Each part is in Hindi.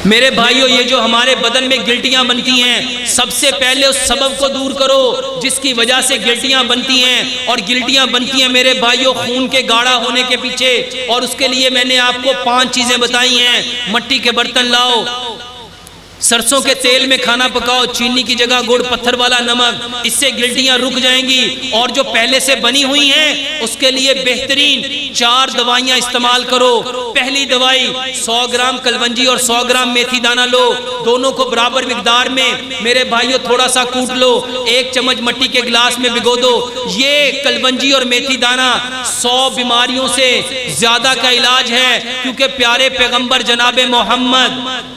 मेरे भाइयों, ये जो हमारे बदन में गिल्टियां बनती हैं, सबसे पहले उस सबब को दूर करो जिसकी वजह से गिल्टियां बनती हैं। और गिल्टियां बनती हैं मेरे भाइयों खून के गाढ़ा होने के पीछे, और उसके लिए मैंने आपको 5 चीजें बताई हैं। मिट्टी के बर्तन लाओ, सरसों के तेल में खाना पकाओ, चीनी की जगह गुड़, पत्थर वाला नमक, इससे गिल्टियां रुक जाएंगी। और जो पहले से बनी हुई हैं उसके लिए बेहतरीन 4 दवाइयां इस्तेमाल करो। पहली दवाई 100 ग्राम कलवंजी और 100 ग्राम मेथी दाना लो, दोनों को बराबर मिकदार में मेरे भाइयों थोड़ा सा कूट लो, 1 चम्मच मिट्टी के गिलास में भिगो दो। ये कलवंजी और मेथी दाना 100 बीमारियों से ज्यादा का इलाज है, क्योंकि प्यारे पैगंबर जनाबे मोहम्मद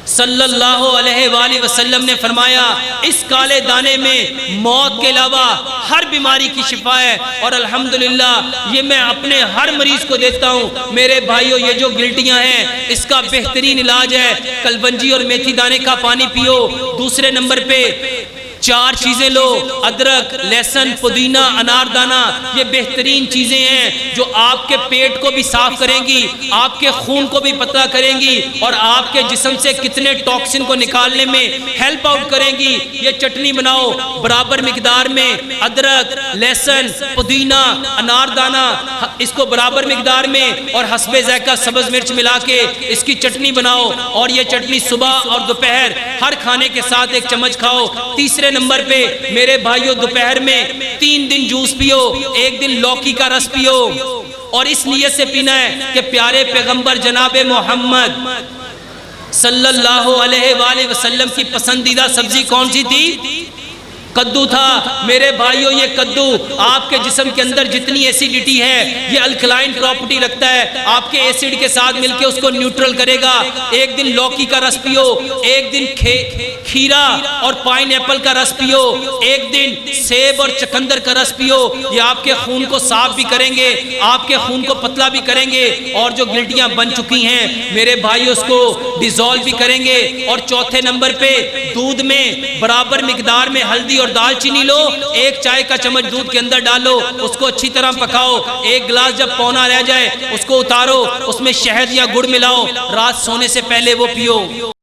सल्लल्लाहु अलैहि वसल्लम ने फरमाया इस काले दाने में मौत के अलावा हर बीमारी की शिफा है। और अल्हम्दुलिल्लाह ये मैं अपने हर मरीज को देता हूँ। मेरे भाइयों, ये जो गिल्टियाँ हैं इसका बेहतरीन इलाज है कलवंजी और मेथी दाने का पानी पियो। दूसरे नंबर पे 4 चीजें लो, अदरक, लहसुन, पुदीना, अनारदाना, ये बेहतरीन चीजें हैं जो आपके पेट को भी साफ करेंगी, आपके खून को भी पतला करेंगी और आपके जिस्म से कितने टॉक्सिन को निकालने में हेल्प आउट करेंगी। ये चटनी बनाओ बराबर मिकदार में, अदरक, लहसुन, पुदीना, अनारदाना, इसको बराबर मिकदार में और हस्बे ज़ायका सब्ज़ मिर्च मिला के इसकी चटनी बनाओ। और ये चटनी सुबह और दोपहर हर खाने के साथ 1 चम्मच खाओ। तीसरे नंबर पे मेरे भाइयों, दोपहर में 3 दिन जूस पियो, 1 दिन लौकी का रस पियो। और इस नियत से पीना है कि प्यारे पैगंबर जनाबे मोहम्मद सल्लल्लाहु अलैहि वसल्लम की पसंदीदा सब्जी कौन सी थी? कद्दू था। मेरे भाइयों, ये कद्दू आपके जिस्म के अंदर जितनी एसिडिटी है, ये अल्कलाइन प्रॉपर्टी रखता है, आपके एसिड के साथ मिलके उसको न्यूट्रल करेगा। 1 दिन लौकी का रस पियो, 1 दिन खीरा और पाइनएप्पल का रस पियो, 1 दिन सेब और चकंदर का रस पियो। ये आपके खून को साफ भी करेंगे, आपके खून को पतला भी करेंगे और जो गिल्टियां बन चुकी हैं मेरे भाइयों उसको डिसॉल्व भी करेंगे। और चौथे नंबर पे दूध में बराबर मिकदार में हल्दी और दालचीनी लो, 1 चाय का चम्मच दूध के अंदर डालो, उसको अच्छी तरह पकाओ। 1 गिलास जब पौना रह जाए उसको उतारो, उसमें शहद या गुड़ मिलाओ, रात सोने से पहले वो पियो।